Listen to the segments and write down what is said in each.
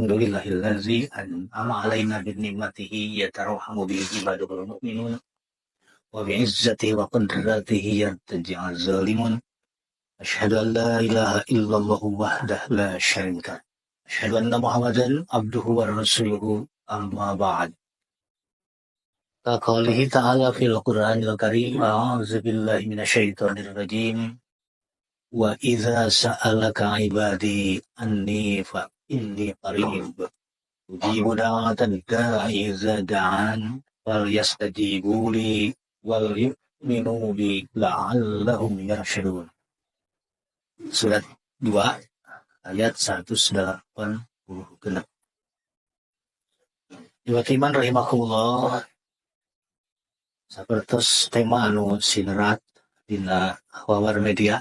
alhamdulillahillazi an'ama alaina binikmatihi yatarhamu bihi ibadul mu'minun wa bi'izzatihi wa qudratihi yartaji'az zalimun. Asyhadu an la ilaha illallah wahdahu la syarika lah. Asyhadu anna Muhammadan abduhu wa rasuluhu amma ba'd. Kaqaulihi ta'ala fil Qur'anil Karim, a'udzu billahi minasyaitonir rajim. Wa idza sa'alaka 'ibadi anni fa inni qarib ujibu da'watan da'i idza da'an wal yastajibu li wal yu'minu bi la'allahum yarshudun. Surat 2 ayat 186. Iman rahimakumullah, sapertos tema anu sinerat dina wawar media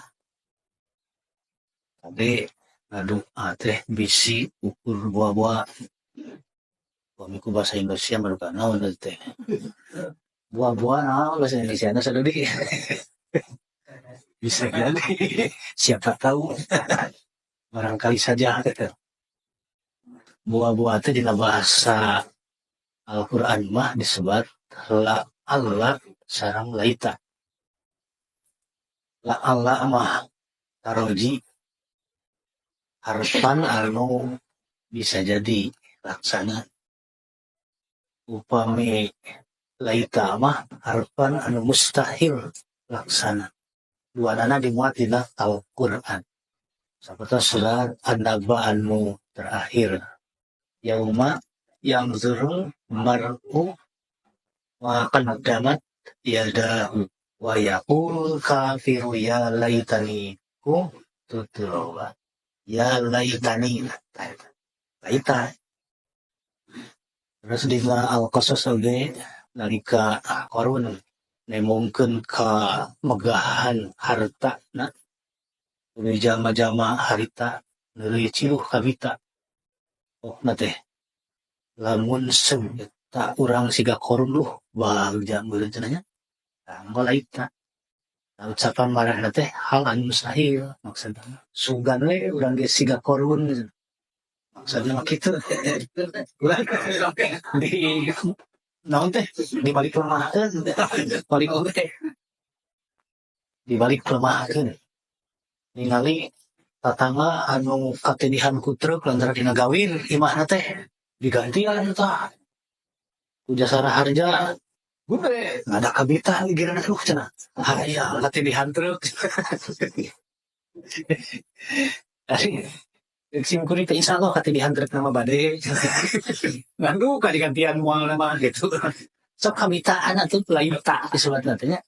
tadi ngadu teh bisi ukur buah-buah pamiku bahasa Indonesia maruka naon teh buah-buah naon bahasa Indonesia na sadudi bisa jadi siapa tahu barangkali saja gitu. Buah-buah teh dina bahasa Al-Qur'an mah disebut la Allah sareng laita. La Allah mah taroji harapan anu bisa jadi laksana. Upami laita mah harapan anu mustahil laksana. Duanana dimuat dina Al-Qur'an. Saperti surat An-Naba anu terakhir. Yauma yang zurul mar'u wa qaddamat yadahu wa yaqul kafiru ya laitani kuntu turaba. Ya laitani laita. Terus dina Al-Qasas oge nalika Qarun nemongkeun ka megahan hartana anu jama-jama harita neuleuy ciluh kabita. Pokna teh lamun seug eta urang siga Qarun luh bagja meureun cenanya anggo laita. Ucapan marahna teh hal anu mustahil maksudna. Sugan we urang ge siga Qarun. Maksudna mah kitu. Di naon teh dibalik lemahkeun. Balik oge. Dibalik lemahkeun. Ningali tatangga anu katedihan ku truk lantaran dina gawin imahna teh digantian tah. Ku jasara harja gue ada kabita giran aduh cenah. Aya katedihan truk. Ari sim kuring teh insyaallah katedihan truk nama bade. Ngandu ka digantian moal nama gitu. Sok kabitaan atuh lain tak disuratna teh nya.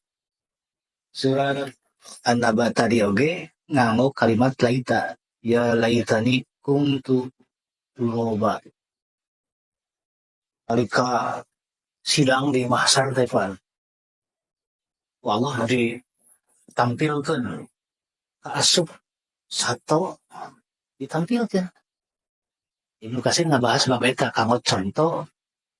Surat An-Naba tadi oge nganggo kalimat laita. Ya laitani kuntu turaba. Alika sidang di mahsyar teh pan. Allah ditampilkeun ka asup sato ditampilkeun. Ibnu Katsir ngabahas bab eta kanggo contoh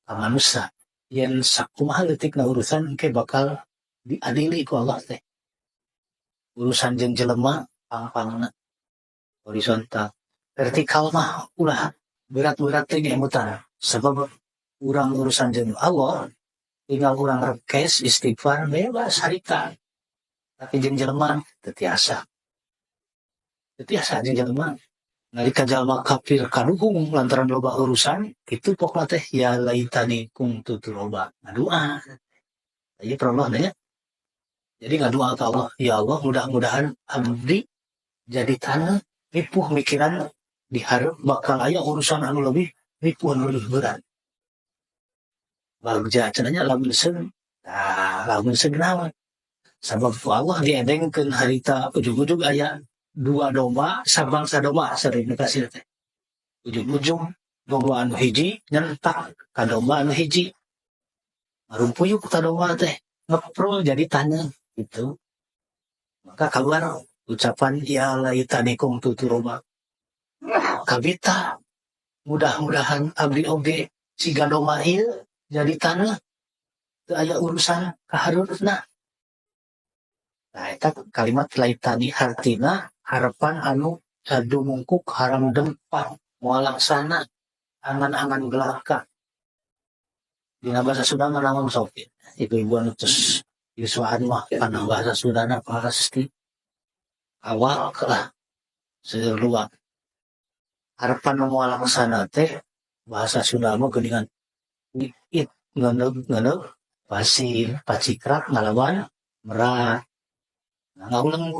ka manusia yen sakumaha leutikna urusan engke bakal diadili ku Allah teh. Urusan jeung jelema pang-pangna horizontal, vertikal mah ulah berat-berat teh ngemutan. Sebab urang urusan jeung Allah tinggal urang rekes istighfar bebas harita. Tapi jeung jelema teu tiasa. Teu tiasa jeung jelema. Nalika jalma kafir kaduhung lantaran loba urusan, kitu pokna teh ya laitani kuntu turaba. Ngadua. Ieu perlu nya. Jadi ngadua ka Allah, ya Allah mudah-mudahan abdi jadi tanah ripuh mikiran diharap bakal aya urusan anu lebih ripuh anu lebih berat. Bagja cenanya lamun seug naon. Sabab Allah diedengkeun harita ujug-ujug aya 2 domba sabangsa domba sering dikasih teh. Ujug-ujug domba anu hiji nyentak ka domba anu hiji. Marumpuyuk ka domba teh ngeprul jadi tanah gitu. Maka keluar ucapan ya laitani kuntu turaba. Kabita mudah-mudahan abdi oge siga domba ieu jadi tanah teu aya urusan kahareureutna. Nah eta kalimat laitani hartina harapan anu dumungkuk haram dempat moal laksana angan-angan belaka dina bahasa Sunda naon sok ibu-ibu anu tos yuswaan mah kana bahasa Sundana pasti awak lah seluruh harapan moal laksana teh bahasa Sunda mah geuningan it ngeuneup pasir pacikrak ngalawan merak ngauleung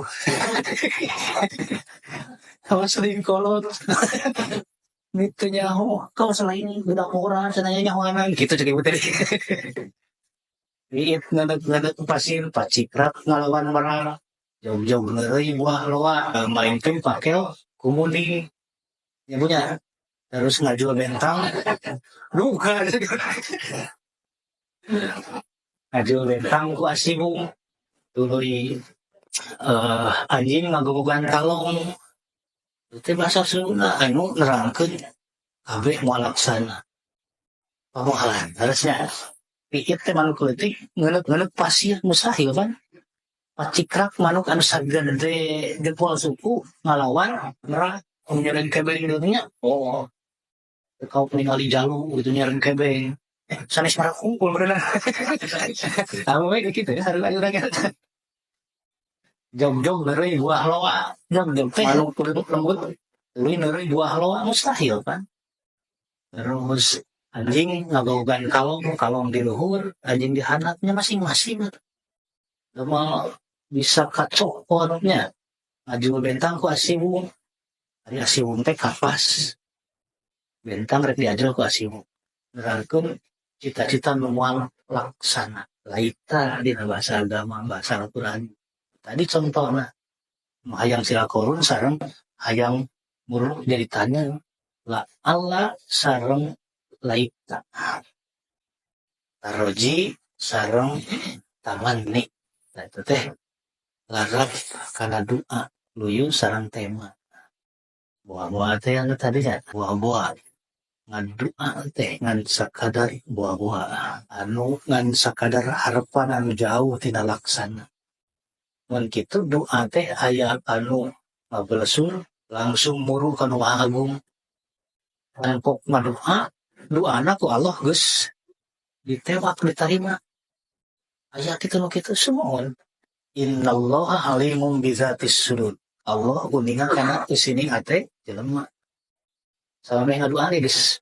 kawan sering kolot itu nyaho kau selain budak orang senanya nyaho anan gitu cek ibu tadi it ngeuneup pasir pacikrak ngalawan merak jauh-jauh ngeureuy buah loa main teh pake kumuni ya punya terus ngajual bentang bukan ngajual bentang ku asibu tuluy anjing ngagogogan kalong itu bahasa Sunda anu nerangkeun kabeh moal laksana pamahalan harusnya piit teh manuk leutik ngeuneup pasir mustahil kan pacikrak manuk anu sagede jempol suku ngalawan merak nyereng kebeng dunia oh kau ningali jalu gitu nyereng kebeng sanes merak kumpul berenang kamu kayak gitu ya harus lagi jog-jog dari buah loa jog-jog teh manuk lembut tuluy dari buah loa mustahil kan terus anjing ngagogan kalong di luhur anjing di handapnya masing-masing cuma bisa kacokotnya ngaju bentang ku asibu ari asibu teh kapas bentang rek diajar ku asibu nerangkeun cita-cita nu moal laksana laita dina bahasa agama bahasa Al-Qur'an tadi contohna hayang silakorun sareng hayang muruk jadi tanya la Allah sareng laita taroji sareng tamanni itu teh larap kana doa luyu sareng tema buah-buah teh anu tadi ya buah-buah ngadoa teh ngan sakadar buah-buah anu ngan sakadar harapan anu jauh tina laksana mun kitu doa teh aya anu ngabelesur langsung muru ka nu agung pok ngadoa doana ku Allah geus ditewak ditarima aya kitu nu kitu sumohon innallaha alimun bizatis sudur Allah kuningan kana isining hate jelema sampe ngadoa geus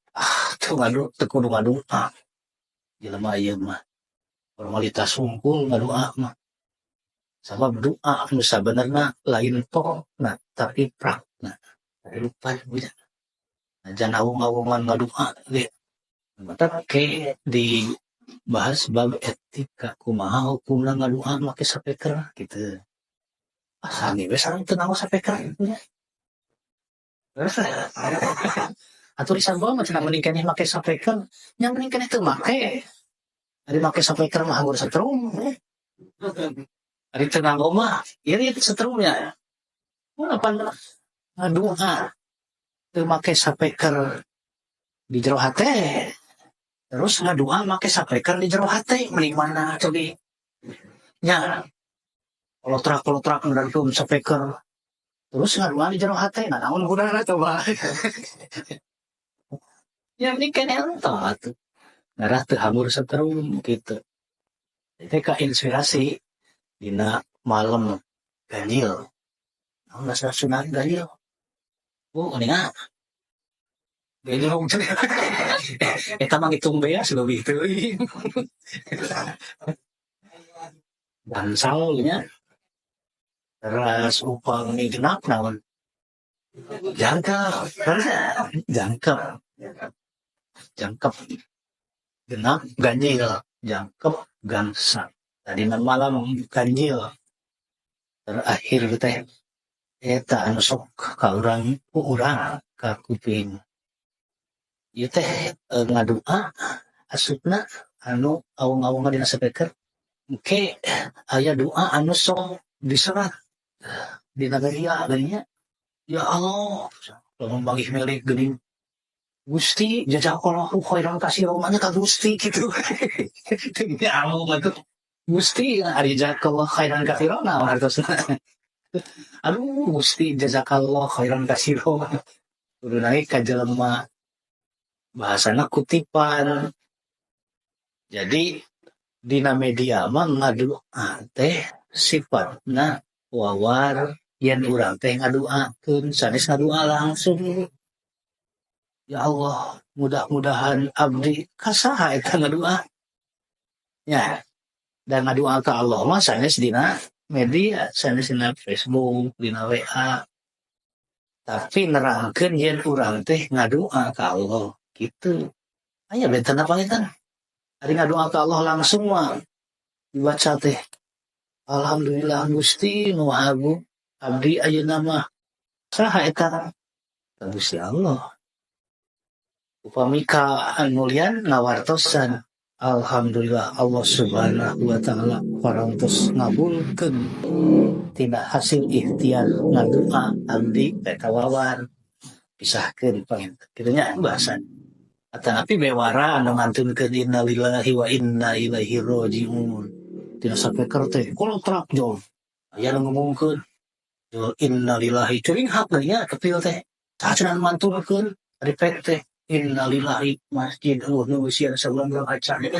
tuh ngadu teu kudu ngadoa jelema ieu mah formalitas hungkul ngadoa mah sabab doa anu sabenerna lain pokna tapi prakna lupa bisa jan awung-awungan ngadoa ge mata ke di bahas bab etika kumaha hukumna ngadoa make sapeker gitu asani we sareng teu naos sapeker nya atuh disanggo mah cenah mending keneh make sapeker nya mending keneh teu make ari make sapeker mah anggur setrum ari teu nganggo mah ieu setrumnya apa ngadoa teu make sapeker di jero hate terus ngadoa make sapeker di jero hate mending mana cobi nya kolotrak ngarangkeun sapeker terus ngadoa di jero hate nah naon gunana coba ya mending keneh entot atuh ngarah teu hamur setrum kitu teh ka inspirasi dina malam ganjil naon bahasa Sunda ganjil geuningan ganjil hungcul eta mah ngitung beas leuwih teuing dansal nya terus upami genap naon jangkep genap ganjil jangkep gangsa tadi malam ganjil terakhir teh eta anu sok ka urang ka kuping ieu teh ngadoa asupna anu awung-awungan dina sapeker engke aya doa anu sok diserat dina geria geunya ya Allah lamun bangih milik geuning Gusti jazakallahu khairan kasih romanya ka Gusti gitu ya Allah atuh Gusti ari jazakallahu khairan katsiran naon artosna aduh Gusti jazakallahu khairan katsiran kudu naik ka jelema bahasana kutipan. Jadi dina media mah ngadoa teh sifatna wawar yen urang teh ngadoakeun sanes ngadoa langsung. Ya Allah, mudah-mudahan abdi kasaha eta ngadoa. Ya, dan ngadoa ka Allah mah sanes dina media, sanes dina Facebook, dina WA. Tapi nerangkeun yen urang teh ngadoa ka Allah gitu. Aya benten apa eta? Ari ngadoa ka Allah langsung mah dibaca teh alhamdulillah Gusti nu agung abdi ayeuna mah saha eta ka Gusti Allah. Upami ka anu lian ngawartosan alhamdulillah Allah Subhanahu wa taala parantos ngabulkeun tina hasil ikhtiar ngadoa abdi eta wawar pisahkeun panginten kitu nya bahasa. Tapi bewara anu ngantunkeun innalillahi wa inna ilaihi rajiun. Tina sapeker teh kolotrak jol. Aya nu ngomongkeun innalillahi teuing hak nya kepil teh. Sacenah mantunkeun ripek teh innalillahi masjid nu sieun sabulan acan.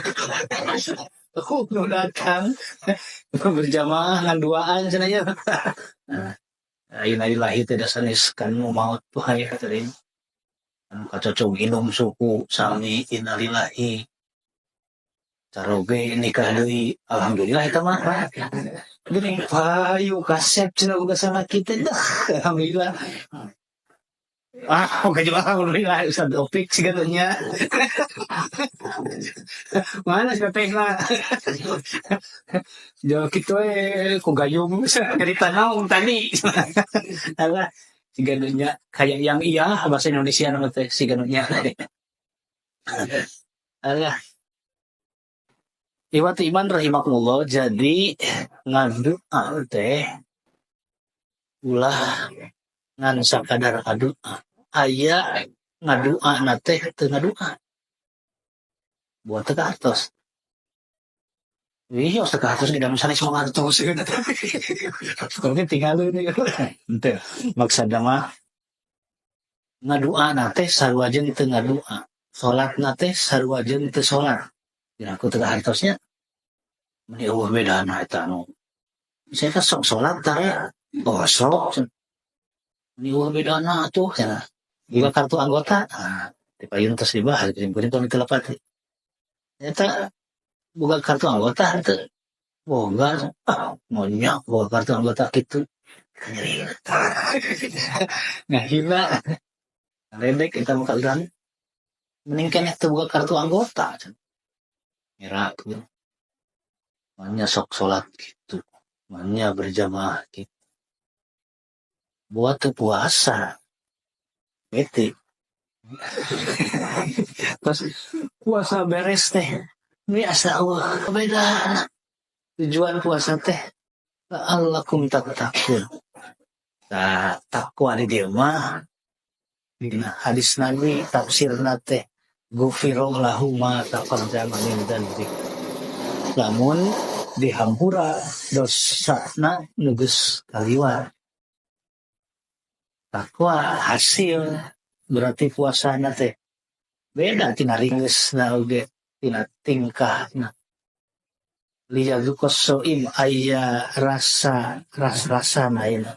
Nu datang berjamaah ngan duaan cenah nya. Innalillahi teh sanes kan maut bae teh. Kacocok minum suku sami innalillahi caroge nikah deui alhamdulillah eta mah geuning payu kasep cenah boga salaki teh alhamdulillah oke juga alhamdulillah Ustaz Opik siga nya mana sih tehna jauh kitu ku gayung cerita naon tadi alah siga nya kayak yang iya bahasa Indonesia nama teh siga nya alah Iwati iman rahimakumullah. Jadi ngadoa teh ulah ngan sakadar ngadoa. Aya ngadoa na teh teu ngadoa. Buat teu kartos. Wih, teu kartos di dalam sanes mangartos. Kalau tinggalin henteu. Maksudna mah ngadoa na teh sarua jeung teu ngadoa. Salatna teh sarua jeung teu salat. Dina aku teu hartosnya meni eueuh bedana eta anu. Saya kan sok salat tara sok. Meni eueuh bedana atuh cenah. Juga kartu anggota. Dipayun tos dibahas kirim-kirim tahun 3 Eta boga kartu anggota teu boga monya boga kartu anggota kitu. Ngahina. Ledek eta mah kaurang. Mending keneh teu boga kartu anggota cenah. Ngerakeun. Manya sok salat gitu. Manya berjamaah gitu. Buat teu puasa. Bete. Pas puasa beres teh. Ini asa Allah beda. Tujuan puasa teh la'allakum tattaqun. Nah, takwa di dieu mah dina hadis Nabi tafsirna teh ghufira lahu ma taqaddama min dzanbi. Lamun dihampura dosana nu geus kaliwat. Takwa hasil berarti puasana teh beda tina ringgesna oge tina tingkahna. Liyadzuqas shaim aya rasana ieu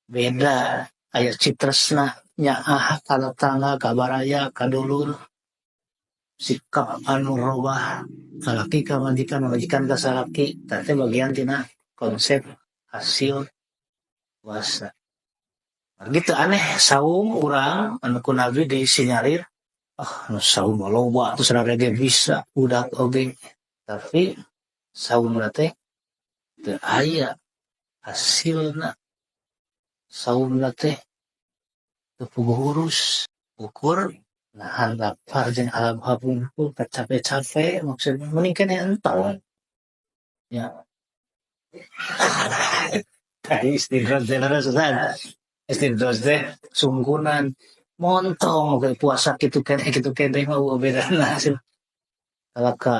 beda aya citresna nyaah ka tetangga ka baraya ka dulur sikap anu robah salaki ka majikan ka salaki teh bagian tina konsep hasil puasa. Gitu aneh saum urang anu ku Nabi disinyalir anu saum loba terus rarege bisa udak oge tapi saum teh teu aya hasilna. Saum teh teu puguh urus ukur nahan lapar jeung alam habungkul capek-capek maksudnya mending keneh entong ya. Tadi istirahat sana istirahat teh sunggunan montong ke puasa kitu keneh mah bedana kalaka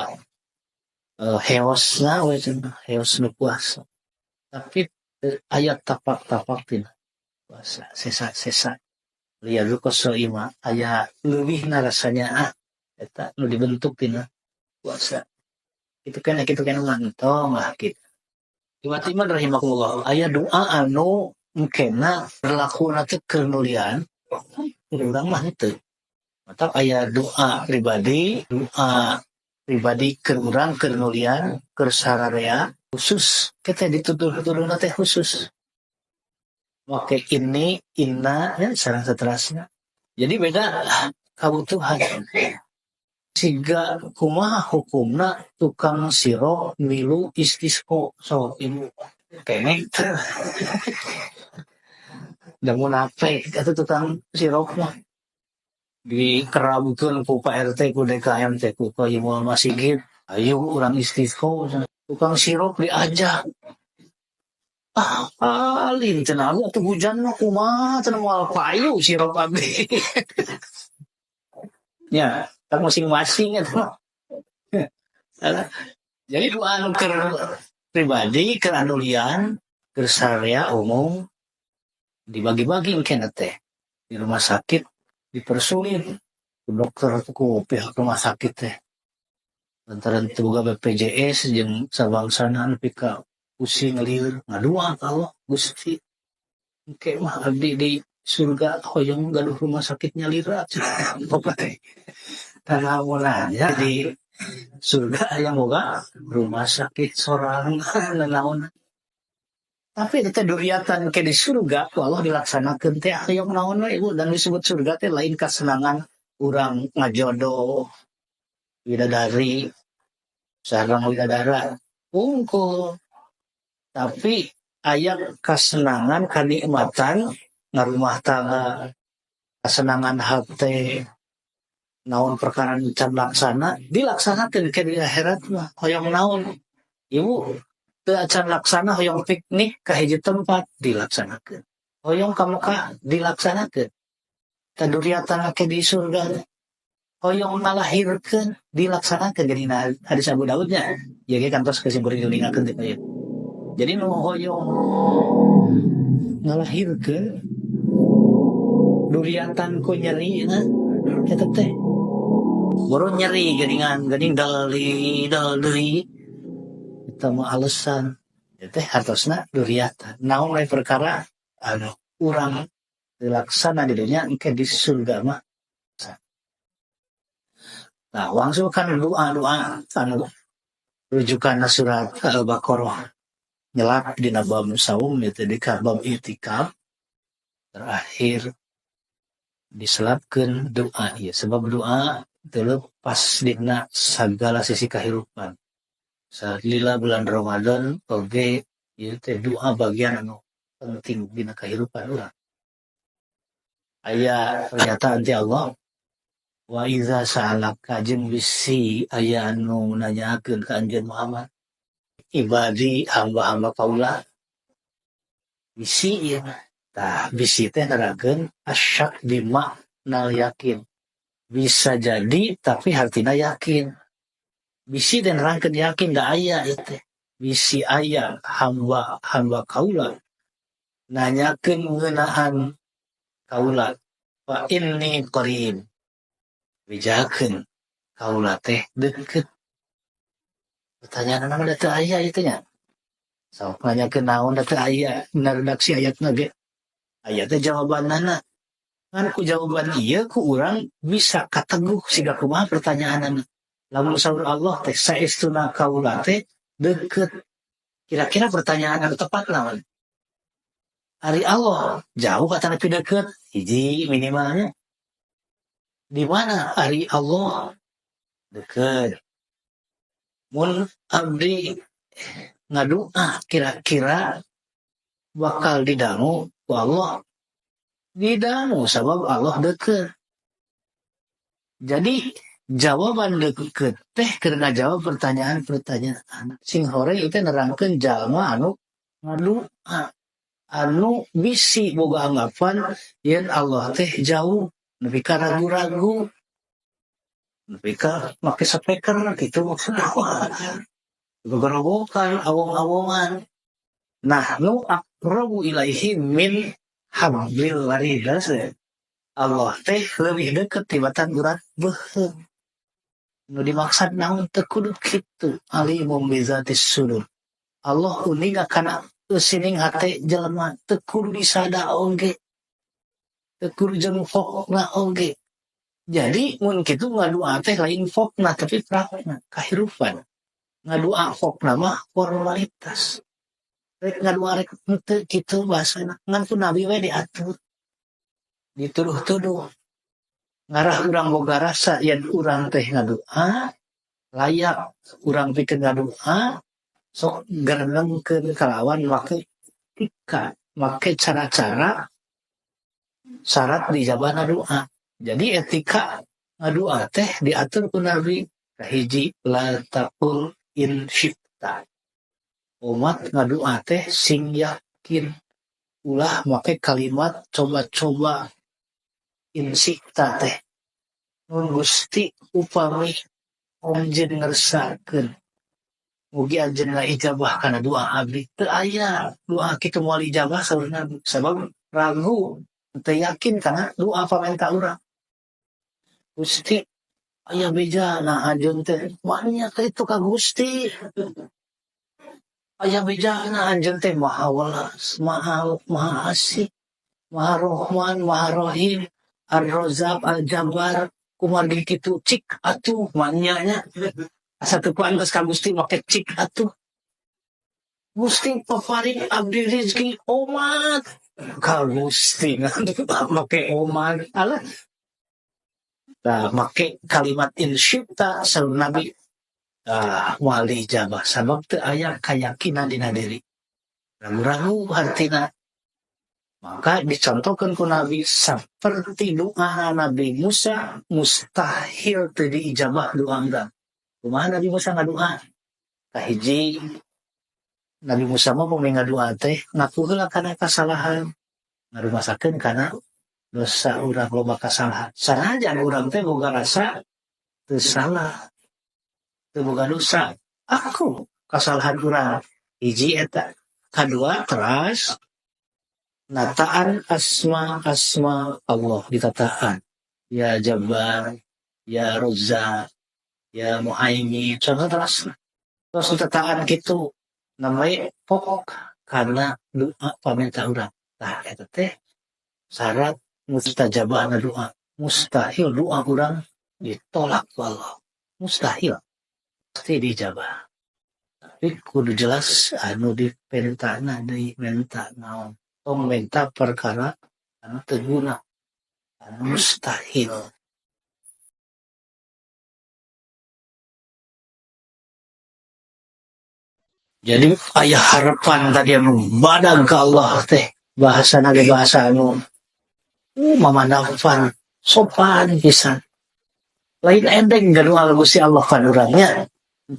heosna we cenah heos nu puasa tapi aya tapak-tapak tina puasa sesa-sesa lihat lu ima aya leuwihna rasanya eta nu dibentuk tina puasa itu kan mantong lah gitu. Tiba-tiba rahimakumullah aya doa anu mungkinna berlaku teh keur nulian urang mah henteu. Mata aya doa pribadi keur urang keur nulian keur sararea khusus kita ditutur-tuturna teh khusus. Oke ini inna ya sareng saterasna. Jadi beda kabutuhan. Siga kumaha hukumna tukang siro milu istisqo so ibu kene da munafik atuh tukang sirok mah dikerabukeun ku Pak RT ku DKM teh ku Imam Masjid ayo urang istisqo tukang sirok diajak alin cenah atuh hujan mah kumaha cenah moal payu sirok abdi ya tak masing-masing eta jadi doa anu keur pribadi keur anulian keur sarea umum dibagi-bagi engke teh di rumah sakit dipersulit ku dokter ku pihak rumah sakit teh lantaran teu boga BPJS jeung sabangsana nepi ka pusing lieur ngadua ka Allah Gusti engke mah abdi di surga hoyong gaduh rumah sakitnya lira pokoknya tanamunan ya di surga yang boga rumah sakit sorang naon tapi itu duriatan ke di surga Allah dilaksanakeun teh hayang naon we ibu dan disebut surga teh lain kasenangan urang ngajodoh widadari sareng widadara unggul tapi aya kasenangan kanikmatan ngarumah tangga kasenangan hate naon perkara can laksana dilaksanakeun ke di akhirat mah hoyong naon ibu teu acan laksana hoyong piknik ka hiji tempat dilaksanakeun hoyong ka Mekah dilaksanakeun kaduriatan ke di surga hoyong ngalahirkeun dilaksanakeun jadi hadis Abu Daudnya ya ge kantos kesimpulan dilingakeun teh aya jadi nu hoyong ngalahirkeun duriatan ku nyeri na eta teh baru nyeri geuning dali eta mah alasan teh hartosna duriatan naon we perkara anu urang dilaksana di dunia engke di surga mah nah wangsulkan doa anu rujukan surat Al-Baqarah nyelak dina bab saum itu di bab i'tikaf terakhir diselapkeun doa ieu sebab doa teu pas dina sagala sisi kahirupan salila bulan Ramadan oge ieu teh doa bagian anu penting dina kahirupan urang aya pernyataan ti Allah wa iza sa'alaka jeung bisi aya anu nanyakeun ka anjeun Muhammad ibadi hamba-hamba kaula bisi ieu tah bisi teh nerangkeun asyak bima nal yakin bisa jadi tapi hartina yakin bisi teh nerangkeun yakin da aya ieu teh bisi aya hamba kaula nanyakeun ngeunaan kaula fa inni qarib bijakeun kaula teh deukeut pertanyaan nama teu aya ieu teh nya sok nanyakeun naon da teu aya na redaksi ayatna ge aya teh jawabanana kan ku jawaban ieu ku urang bisa kateguh siga kumaha pertanyaanna lamun saur Allah teh saestuna kaula teh deukeut kira-kira pertanyaan anu tepat naon ari Allah jauh kata nepi deukeut hiji minimalnya di mana ari Allah deukeut mun abdi ngadoa kira-kira bakal didangu ku Allah didangu sabab Allah deukeut jadi jawaban deukeut teh keur ngajawab pertanyaan-pertanyaan sing hore itu nerangkeun jalma anu ngadoa anu bisi boga anggapan yen Allah teh jauh nepi ka ragu-ragu nepi ka make speaker kitu maksudna gerogokan awong-awongan nah nu aqrabu ilaihi min hablil warid Allah teh lebih deket tibatan urang beuheung. Nu dimaksud naon teu kudu kitu, alimum bizatis sudur. Allah uning kana eusining hate jelema teu kudu disada oge. Teu kudu jeung fokna oge. Jadi mun kitu ngadua teh lain fokna tapi prakna kahirupan. Ngadua fokna mah formalitas. Rek ngadua rek teu kitu bahasana. Ngan ku nabi we diatur. Dituduh-tuduh. Ngarah urang boga rasa yen urang teh ngadua layak urang pikeun ngadua sok garengkeun kalawan make make cara-cara syarat dijabahna doa. Jadi etika ngadua teh diatur ku Nabi. Kahiji la taqul in syifta. Umat ngadua teh sing yakin. Ulah make kalimat coba-coba in syifta teh. Nun Gusti upami anjeun ngersakeun mugi anjeunna ijabah kana doa abdi teu aya doa kitu moal ijabah saur Nabi sabab ragu teu yakin kana doa pamenta urang. Gusti aya bejana anjeun teh manya kitu ka Gusti. Aya bejana anjeun teh maha welas, maha asih, maha rohman, maha rohim, ar-razzaq, al-jabbar, kumargi kitu cik atuh manyanya. Asa teu pantes ka Gusti make cik atuh. Gusti paparing abdi rezeki omat. Ka Gusti make omat. Alah. Nah, make kalimat insyita saur Nabi moal dijabah sabab teu aya kayakinan dina diri. Ragu-ragu hartina. Maka dicontohkan ku Nabi seperti doa Nabi Musa mustahil teu diijabah doa urang. Kumaha Nabi Musa ngadoa? Kahiji Nabi Musa mah mun ngadoa teh ngaku heula kana kasalahan. Ngarumasakeun kana dosa urang loba kasalahan. Sanajan urang teh boga rasa teu salah. Teu boga dosa. Aku kasalahan urang. Hiji eta. Kadua teras nataan asma Allah ditataan. Ya Jabbar, ya Razzaq, ya Muhaimin. Contoh terus ditataan gitu. Namanya pokok karena doa pamenta urang. Nah, eta teh syarat mustajabahna doa. Mustahil doa urang ditolak ku Allah. Mustahil. Pasti dijabah. Tapi kudu jelas anu dipentana deui menta naon. Tong menta perkara anu teu guna. Anu mustahil. Jadi aya harapan tadi anu badag ka Allah teh. Bahasana ge bahasa anu mamandafan sopan pisan. Lain endeng gadua Gusti Allah kan urangnya.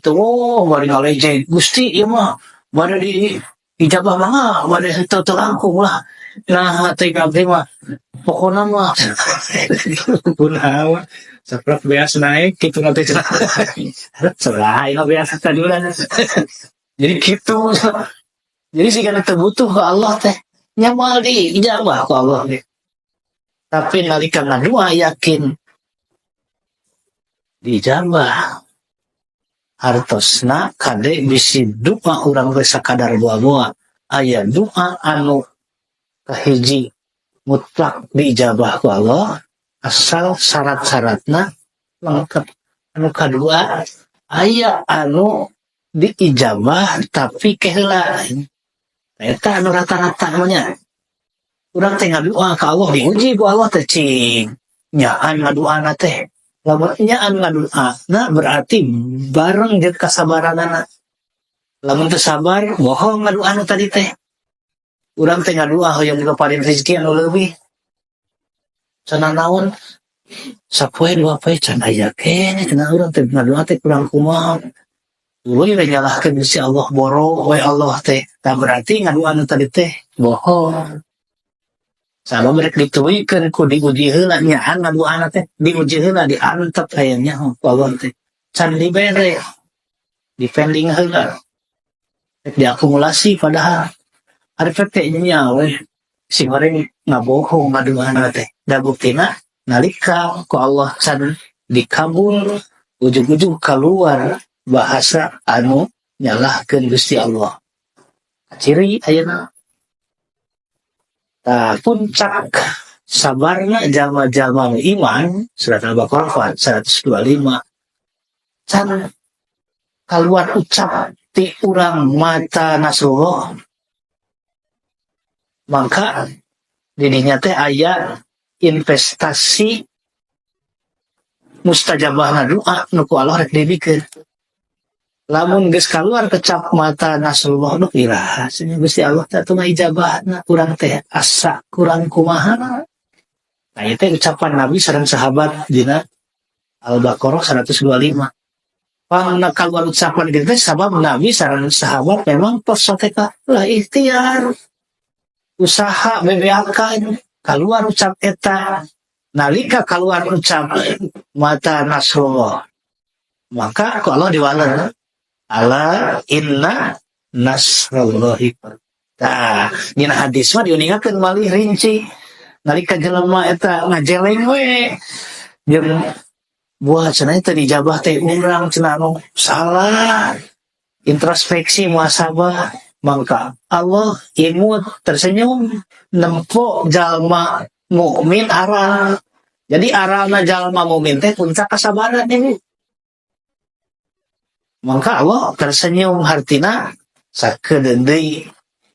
Tuh bari ngaleje Gusti ieu mah bari di ijabah mah bari teu langkung lah. Nah teh abdi mah pokona mah kunaon saprak beas naik kitu nanti cerah ieu biasa kadulan. Jadi gitu. Jadi sih kana teu butuh ke Allah teh nyamal di ijabah ku Allah teh. Tapi nalika ngadua yakin dijabah. Hartosna kade bisi doa urang teh sakadar boa-boa. Aya doa anu kahiji mutlak diijabah ku Allah asal syarat-syaratna lengkap. Anu kadua aya anu diijabah tapi keheula. Eta anu rata-rata nya. Urang teh ngadoa ka Allah diuji ku Allah teh cing. Nyaan ngadoana teh. Lamun nyaan ngadoana berarti bareng jeung kasabaranana. Lamun teu sabar bohong ngadoana tadi teh. Urang teh ngadoa hoyong diparin rezeki anu leuwih. Cenah naon? Sapoe dua poe can aya keneh cenah urang teh ngadoa teh kurang kumaha. Tuluy we nyalahkeun Gusti Allah boro we Allah teh. Tah berarti ngadoa anu tadi teh bohong. Sabab rek dituwikeun ku diuji heula nyaan ngadoana teh diuji heula diantep aya nya ku Allah teh. Can dibere. Dipending heula. Rek diakumulasi padahal ari teh nya we si goreng ngabohong ngadoana teh. da buktina nalika ku Allah can dikabul ujug-ujug keluar bahasa anu nyalahkeun Gusti Allah. Ciri ayeuna puncak sabarna jalma-jalma iman surat Al-Baqarah 125 can keluar ucap ti urang mata Nasrullah, maka didinya teh aya investasi mustajabahna doa nu ku Allah rek dibikeun. Lamun geus kaluar kecap mata Nasrullah nu iraha Gusti Allah teh teu ngijabahna urang teh asa kurang kumaha. Nah ieu teh ucapan Nabi sareng sahabat dina Al-Baqarah 125. Pangna kaluar ucapan kitu teh sabab Nabi sareng sahabat memang tos teka lah ikhtiar usaha bebeakan kaluar ucap eta. Nalika kaluar ucap mata Nasrullah, maka ku Allah diwaler ala inna nasrullahi. Tah dina hadis mah diuningakeun malih rinci nalika jelema eta ngajeleng we jeung buah cenah teh dijabah teh urang cenah anu salah introspeksi muhasabah, maka Allah imut tersenyum nempo jalma mukmin aral. Jadi aralna jalma mukmin teh puncak kasabaran ini. Maka Allah tersenyum hartina sakedeung deui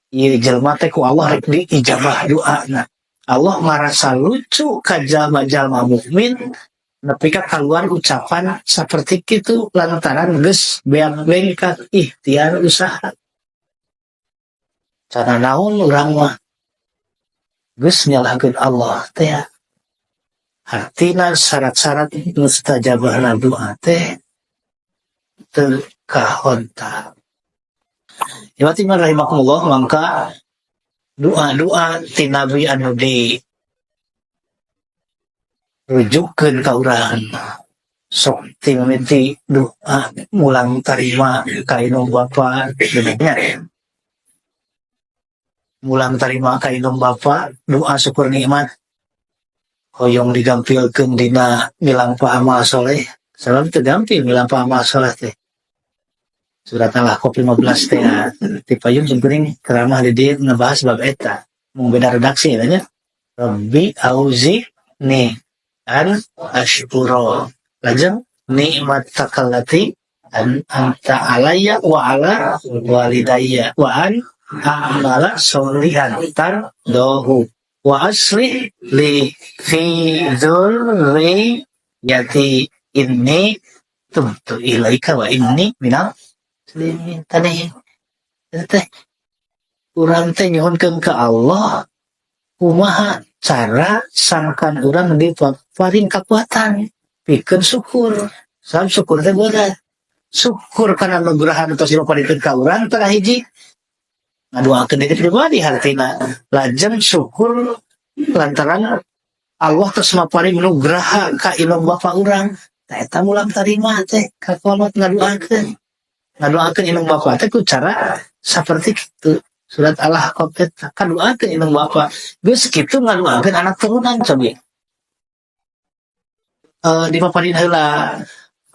ieu jalma teh ku Allah rek diijabah doana. Allah ngarasa lucu ka jalma-jalma mukmin nepi ka kaluar ucapan saperti kitu lantaran geus beak-beak ikhtiar usaha. Cara naon urang mah geus nyalahkeun Allah teh. Hartina syarat-syarat mustajabahna doa teh teu kahontar. Ibati man rahimakumullah, mangka doa-doa ti Nabi anu di rujukkeun ka urang sok ti mimiti doa mulang tarima ka inung Bapa demikian. Mulang tarima ka inung Bapa doa syukur nikmat hoyong digampilkeun dina milang amal soleh. Sabab teu gampil milang amal soleh teh. Surat Al-Ahqaf 15 teh ti payung jeung keramah di dieu ngebahas bab eta. Mung beda redaksi nya. Rabbi auzi'ni an ashkura lajeng nikmatakallati an anta alayya wa ala walidayya wa an a'mala sholihan tardahu wa aslih li fi dzurriyyati inni tubtu ilaika wa inni minal muslimin. Tadi teh urang teh nyuhunkeun ka Allah kumaha cara sangkan urang diparing kakuatan pikeun syukur. Sabab syukur teh berat. Syukur kana nugrahan tos diparingkeun ka urang teh hiji ngaduakeun diri pribadi hartina. Lajeng syukur lantaran Allah tos maparing nugraha ka ilmu Bapa urang. Tah eta mulang tarima teh ka kolot ngaduakeun. Ngaduakeun ilmu Bapa teh ku cara saperti kitu. Surat Al-Ahqaf eta kaduakeun ilmu Bapa. Geus kitu ngaduakeun anak turunan cobi. Dipaparin heula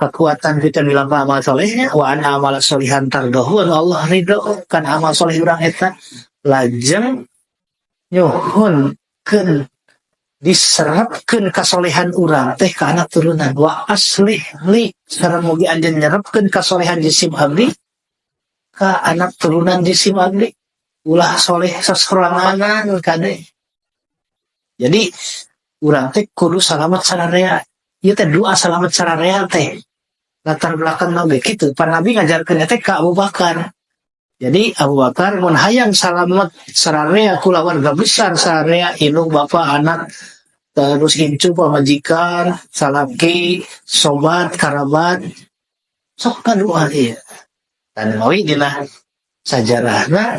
kekuatan kita bilang amal solehnya wa an amal solihan tardahu Allah ridho kan amal soleh urang eta lajeng nyuhunkeun diserapkeun kasolehan urang teh ka anak turunan wa aslih li sareng mugi anjeun nyerepkeun kasolehan jisim abdi ka anak turunan jisim abdi ulah soleh sasoranganan kade. Jadi urang teh kudu salamet sararea. Ieu teh doa salamet sararea teh latar belakang nabi kitu. Pan Nabi ngajarkeun teh ka Abu Bakar. Jadi Abu Bakar mun hayang salamet sararea kulawarga besar sararea indung bapa anak terus incu pamajikan salaki sobat karabat sok doa ieu. Dan mawi dina sajarahna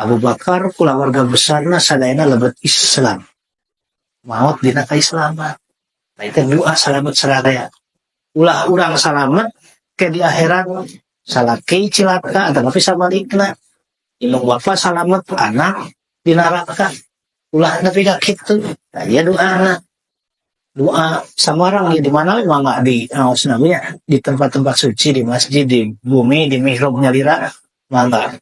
Abu Bakar kulawarga besarna sadayana lebet Islam. Maot dina kaislaman. Nah itu doa salamet sararea. Ulah urang salamet ke di akhirat salaki cilaka atau tapi sabalikna. Indung bapa salamet anak di neraka. Ulah nepi ka kitu. Nah ieu doana. doa samarang ya di mana memang nggak di namanya di tempat-tempat suci, di masjid, di bumi, di mihrab nyalira mangga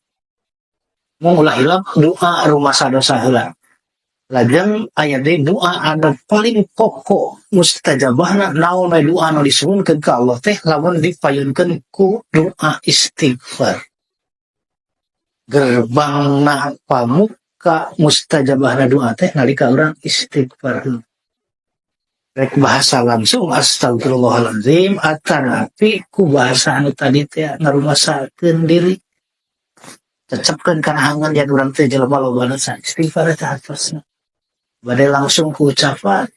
mau ulah hilang doa rumah sadosa heula lajeng aya deui doa anu paling pokok mustajabahna naon bae doa anu disuhunkeun ka Allah teh lamun dipayunkeun ku doa istighfar gerbangna pamuka mustajabahna doa teh nalika urang istighfar rek bahasa langsung astagfirullahaladzim atanapi ku bahasa anu tadi teh ngarumasakeun diri cecepkeun kana hangan yang urang teh jelema lobana istighfar teh hartosna bade langsung ku ucapan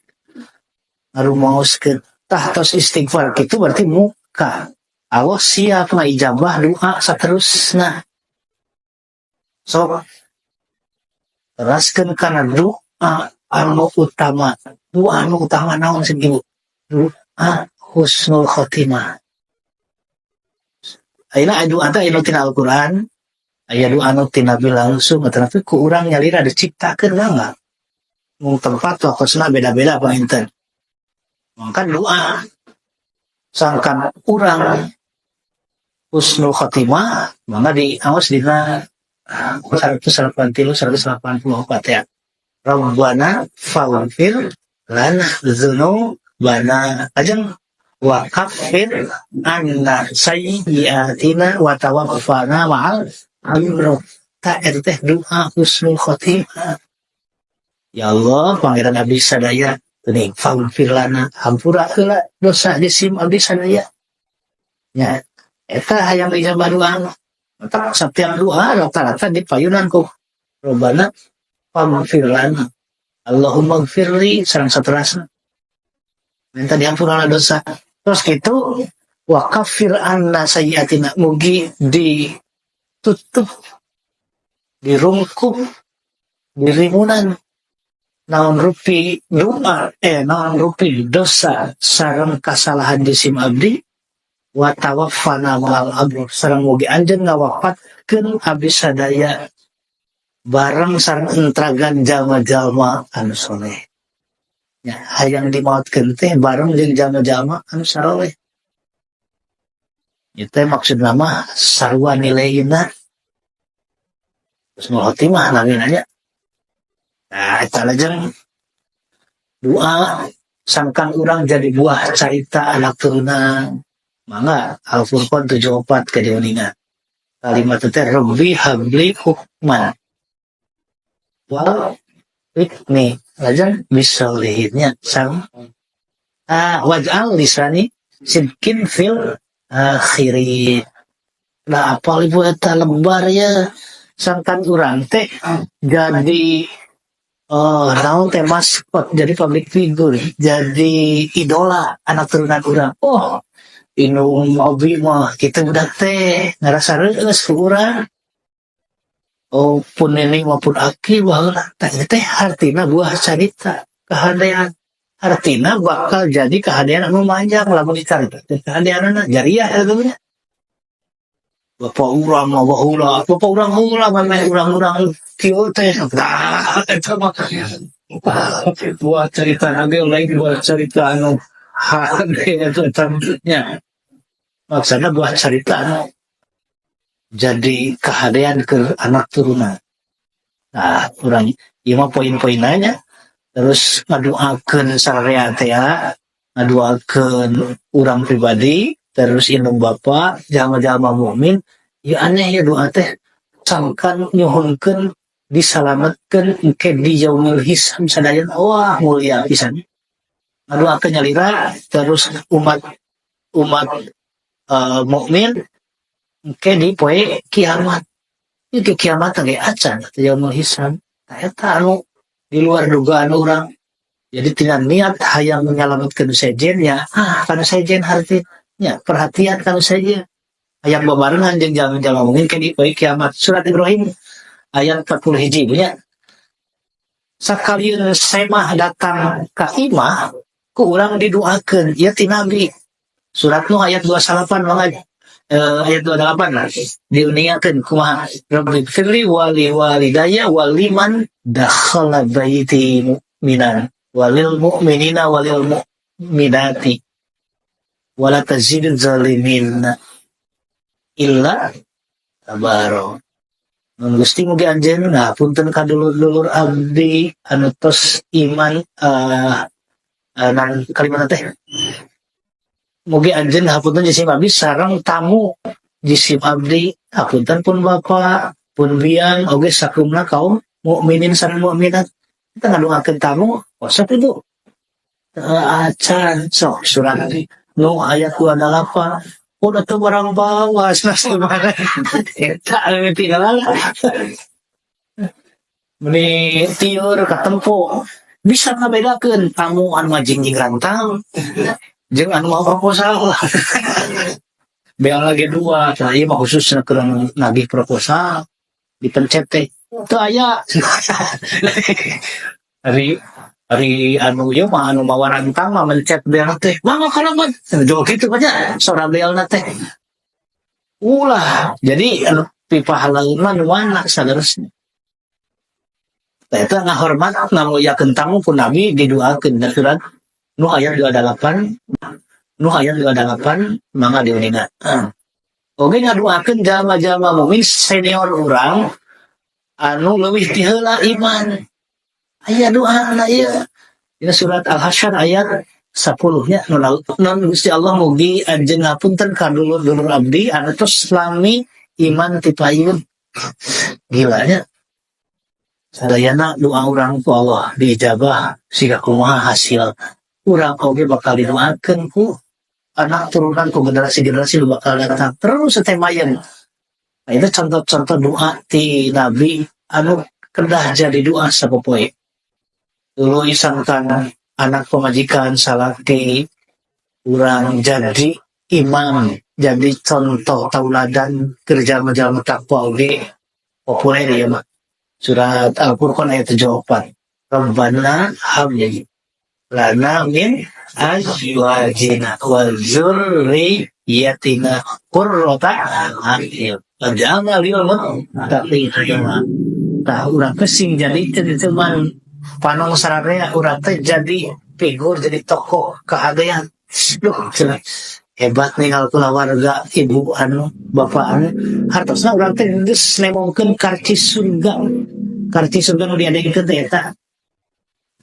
ngarumaoskeun tah tos istighfar kitu berarti muka Allah siap ngaijabah doa saterusna sok teraskeun kana doa anu utama doa anu utama naon sih ibu doa husnul khotimah ayeuna doa teh anu tina Al-Qur'an aya doa anu tina Nabi langsung tetapi ku urang nyalira diciptakeun mangga mung tempat wakosna beda-beda painten mangka doa sangkan urang husnul khotimah mangga diaos dina 183 184 ya Rabbana faghfir lana dzunubana ajeng wa kaffir anna sayyi'atina wa tawaffana ma'al abrar ta teh doa husnul khotimah ya Allah pangeran abdi sadaya geuning faghfir lana hampura heula dosa jisim abdi sadaya nya eta hayang ijabah doa maka setiap doa rata-rata dipayunan ku Rabbana faghfir lana Allahumma gfirli sareng saterusna minta diampurana dosa terus gitu wa kaffir anna sayyi'atina mugi ditutup dirungkup dirimunan naon rupi doa naon rupi dosa sareng kasalahan jisim abdi wa tawaffana ma'al abrar sareng mugi anjeun ngawafatkeun abdi sadaya bareng sareng entragan jalma-jalma anu soleh ya hayang dimaotkeun teh bareng jeung jalma-jalma anu saleh ieu teh maksudna mah sarua nileina husnul khotimah namina nya nah eta lajeng doa sangkan urang jadi buah carita anak turunan mangga Al-Furqan 74 ke diuningan kalimat teh Rabbi habli hukman wal hikmi lajeng bisolihinnya sang waj'al lisani sidkin fil akhirin nah apa ibu eta lembar ya sangkan urang teh jadi naon teh maskot jadi public figure jadi idola anak turunan urang inung abi mah kita budak teh ngarasa reueus ku urang pun nenek maupun aki baheula teh hartina buah carita kahadean hartina bakal jadi kahadean anu manjang lamun dicarita teh kahadeanna jariah eta nya bapak urang mah bapak urang heula mah urang-urang kieu teh eta mah buah carita ge lain buah carita anu hade eta nya maksudna buah carita anu jadi kehadean ke anak turunan. Nah, urang ieu mah poin-poinanya terus ngaduakeun sararea teh ngaduakeun urang pribadi terus indung bapa jalma-jalma mukmin ieu aneh ya doa teh sangkan nyuhunkeun disalametkeun engke di yaumil hisab sadaya wah mulia pisan ngaduakeun nyalira terus umat mukmin engke di poe kiamat ieu kiamat ge acan teh yaumul hisab eta anu di luar dugaan urang jadi tina niat hayang menyelametkeun sejen ya kana sejen hartinya perhatian kana sejen hayang babarengan jeung jalma-jalma mungkin ke di poe kiamat surat Ibrahim ayat 41 nya sakalian semah datang ka imah ku urang didoakeun ieu ti nabi surat Nuh ayat 28 mangga ayat 28 lah diuningakeun kumaha Rabbi firli wali walidayya waliman dakhala baiti mu'minan walil mu'minina walil minati wala tazidul zalimin illa tabaro. Gusti mugi anjeunna punten ka dulur-dulur abdi anu tos iman nan kalimat teh mugi anjeun hapunten jisim abdi sareng tamu jisim abdi hapunten pun bapa pun biang oge sakumna kaum mukminin sareng mukminat kita ngadoakeun tamu sok itu acan sok surat nu ayat 28 udah tuh barang bawas nasi mana eta tinggal meni tiur katempo bisa ngabedakeun tamu anu majingjing rantang jeung anu mau proposal beal lagi dua saya mah khususna keur nagih proposal dipencet teh teu aya hari anu ieu mah anu mawa rantang mah mencet beal teh mangga kalamat jo kitu aja sora bealna teh ulah jadi anu pipahalauna nu mana saderusna eta ngahormat ngamuliakeun tamu pun nabi didoakeun da surat Nuh ayat 28 Nuh ayat 28 mangga diundina oge ngadoakeun jalma-jalma mukmin senior urang anu leuwih ti heula iman aya doana ieu dina surat Al-Hasyr ayat 10 nya non Gusti Allah mugi anjeun ngapunten ka dulur-dulur abdi anu tos lami iman ti payun gila nya sadayana doa urang ku Allah diijabah siga kumaha hasil urang oge bakal didoakeun ku anak turunan ku generasi-generasi nu bakal datang terus teh mayen itu contoh-contoh doa ti nabi anu kedah jadi doa sapopoe dulu isangkan anak pemajikan salaki urang jadi imam jadi contoh tauladan kerja jalma takwa oge populer ya mah surat Al-Furqan ayat 74 Rabbana hab lana min azwajina wa dzurriyyatina qurrata a'yun waj'alna lil muttaqina imama. Tah urang teh sing jadi teman panong sararea urang teh jadi figur jadi tokoh keagayan. Duh, hebat ninggal keluarga ibu anu bapak anu hartosna urang teh geus nemongkeun karcis surga. Karcis surga nu diadegeun teh eta.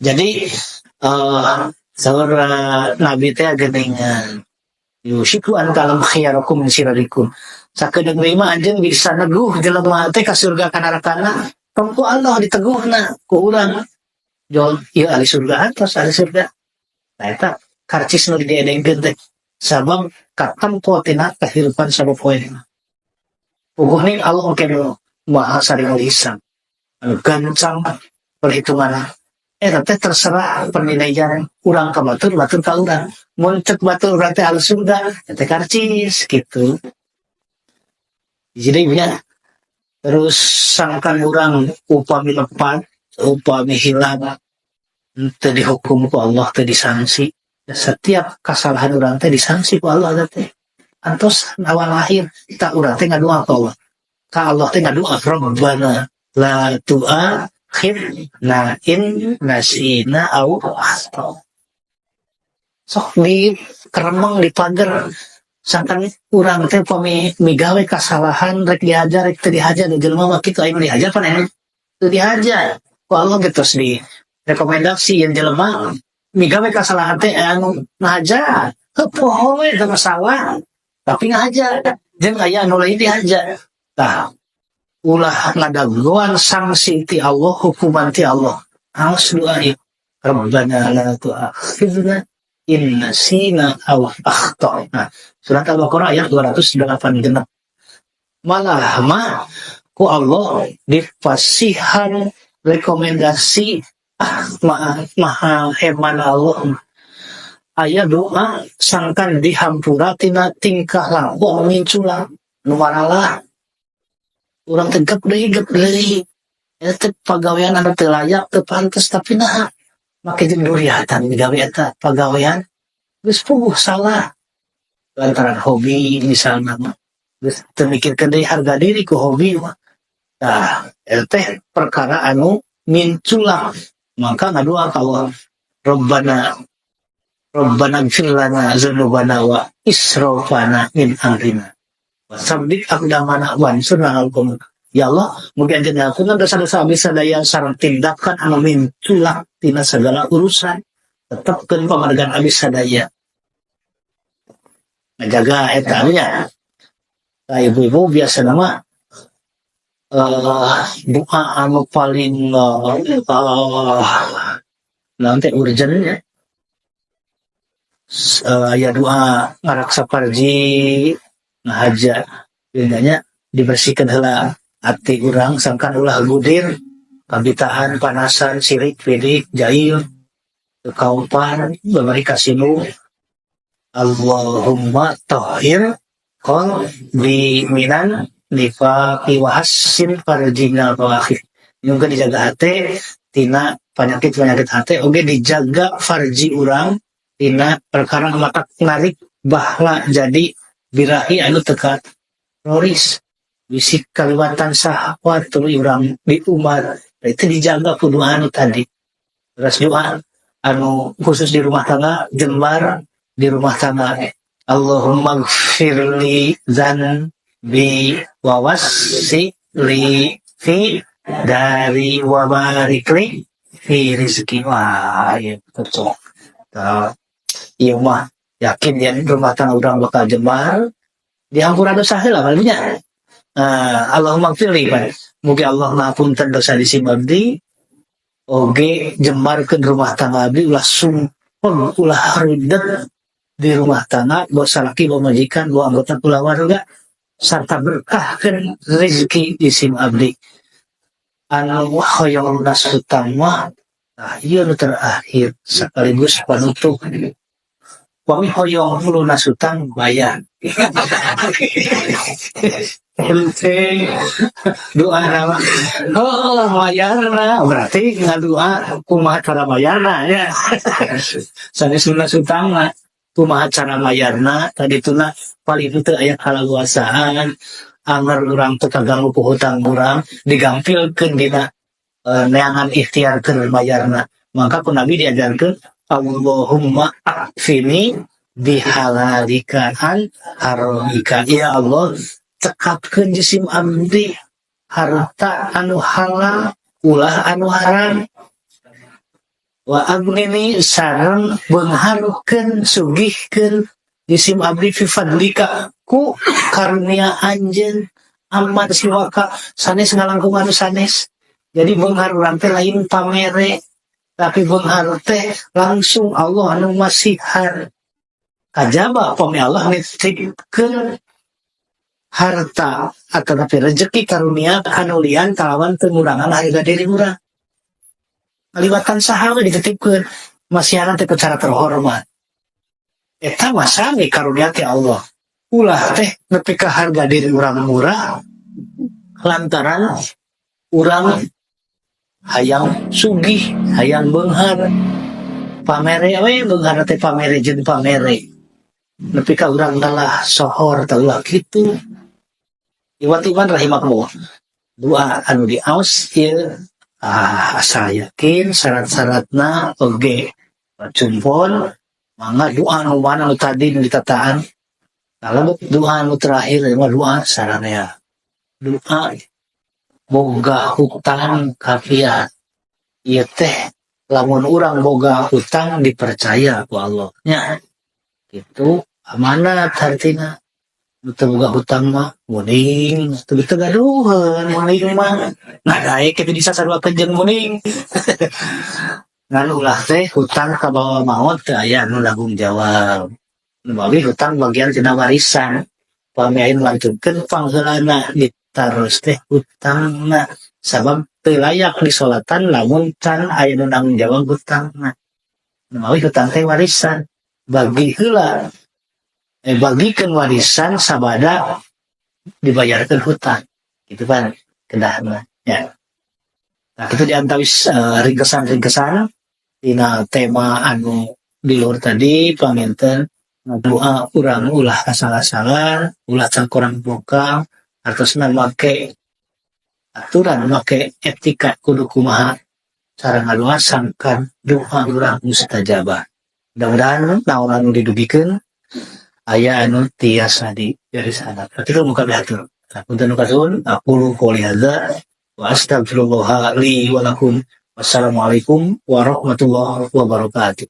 Jadi saudara Nabi teh geuningan yusiku an kalam khiyarakum min sirarikum. Sakedeung deui mah anjeun bisa neguh jelema teh ka surga ka nerakana. Ku Allah diteguhna ku urang. Jol ieu ahli surga atos ahli surga. Nah eta karcis nu diadegeun teh sabab katempo tina kehidupan sapopoe. Puguhning Allah kene maha saring lisan. Gancang perhitungan eta teh terserah penilaian urang ka batur ka urang. Mun cek batur urang teh ahli surga eta karcis kitu. Jadi nya terus sangkan urang upami lepat upami hilang teu dihukum ku Allah teu disanksi. Setiap kesalahan urang teh disanksi ku Allah teh. Antos awal lahir kita urang teh ngadoa ka Allah. Ka Allah teh ngadoa Rabbana la tu'akhidna in nasina au akhtana. Sok di keremeng di pager sangkan urang teh upami migawe kasalahan rek dihajar rek teu dihajar di jelema mah kitu aya dihajar pan aya teu dihajar. Ku Allah geus di rekomendasi yang jelema migawe kasalahan teh anu ngahajar heupoh we teu masalah tapi ngahajar jeung aya anu lain dihajar. Tah ulah ngadaguan sanksi ti Allah hukuman ti Allah harus doa ieu Rabbana la tu'akhidna in nasina aw akhtana. Surat Al-Baqarah ayat 286. Malah mah ku Allah dipasihan rekomendasi maha heman Allah aya doa sangkan dihampura tina tingkah laku mincula nu maralah urang teh gep deui eta pagawean anu teu layak teu pantes tapi naha make jeung duriatan digawe eta pagawean geus puguh salah lantaran hobi misalna geus teu mikirkeun deui harga diri ku hobi mah tah eta teh perkara anu mincula maka ngadoa ka Allah Rabbana ighfir lana dzunubana wa israfana min amrina. Wasabbit aqdamana wansurna alqom. Ya Allah, mugi anjeun ngapunten dosa-dosa abdi sadaya sareng tindakan anu minculak tina segala urusan. Tetepkeun pamargan abdi sadaya. Ngajaga eta nya. Ibu-ibu biasa nama doa anu paling nanti urgentnya ya doa ngaraksa parji ngahaja bedanya dibersihkan heula hati urang sangkan ulah gudir kabitahan panasan sirik pidik jail kaupan babari kasinu Allahumma tahhir qol bi minan nifaqi wa hassin farjina fawakhir yang dijaga hati tina penyakit hati oge dijaga farji urang tina perkara mata narik bahla jadi birahi anu teka teroris bisik kaliwatan syahwat tuluy urang di umat itu dijaga kudu anu tadi terus doa anu khusus di rumah tangga jembar di rumah tangga Allahumma gfirli zanbi wawasi li fi dari wabarikli fi rizki wah ya betul iya mah yakin ya rumah tangga urang bakal jembar diampura dosa heula maksudnya Allahumma gfirli mugi Allah ngapunten dosa di abdi oge jembarkeun rumah tangga abdi ulah sumpeng ulah haridet di rumah tangga bawa salaki bawa majikan bawa anggota keluarga serta berkahkeun rezeki di abdi anu hoyong nasutama nah ieu nu terakhir sekaligus panutup wami hoyong mulu nasutang bayar doa nama bayarna berarti ngadoa kumaha cara bayarna ya sanes nasutang mah kumaha cara bayarna tadi tuna paling itu aya kalaluasaan anger urang teu kaganggu ku hutang urang digampilkeun dina neangan ikhtiar keur bayarna maka ku nabi diajarkeun Allahumma akfini bihalalika an haramika ya Allah cekapkeun jisim abdi harta anu halal ulah anu haram wa agnini sareng beungharkeun sugihkeun jisim abdi fi fadlika ku karunia anjeun aman siwaka sanes ngalangkung anu sanes jadi beunghar urang teh lain pamere tapi beunghar teh langsung Allah anu masihar kajaba pami Allah nitipkeun harta atau tapi rezeki karunia anu lian kalawan teu ngurangan harga diri urang kaliwatan saha we dititipkeun masiharan teh cara terhormat eta mah sami karunia ti Allah ulah teh nepi ka harga diri urang murah lantaran urang hayang sugih hayang beunghar pamere we beunghar teh pamere jeung pamere nepi ka urang dalah sohor tah ulah kitu iwan-iwan rahimakumullah doa anu diaos ieu asal yakin syarat-syaratna oge cumpon mangga doa anu mana anu tadi nu ditataan kalau doa anu terakhir mah doa saranea doa boga hutang kafiat ieu teh lamun urang boga hutang dipercaya ku Allah nya kitu amanat hartina nu teu boga hutang mah muning teu gaduheun muning mah ngadaek kitu disasaruakeun jeung muning ngan ulah teh hutang ka bawa maot teu aya nu nanggung jawab nu bagi hutang bagian tina warisan pami aya lanjutkeun pangheulana ditaros teh hutangna sabab teu layak disolatan lamun can aya nu nanggung jawab hutangna nu bagi hutang teh warisan bagi heula bagikeun warisan sabada dibayarkeun hutang gitu kan kedahna ya. Nah itu diantawis ringkesan-ringkesan dina tema anu di luar tadi paminten doa urang ulah asal-asalan ulah can kurang boga artosna make aturan make etika kudu kumaha cara ngaluasangkan doa urang mustajabah Mudah-mudahan naon anu didugikeun aya anu tiasa dari sana. Itu muka biatur. Punten nukasun, aku qouli hadza wa astaghfirullah li wa lakum. Wassalamualaikum warahmatullahi wabarakatuh.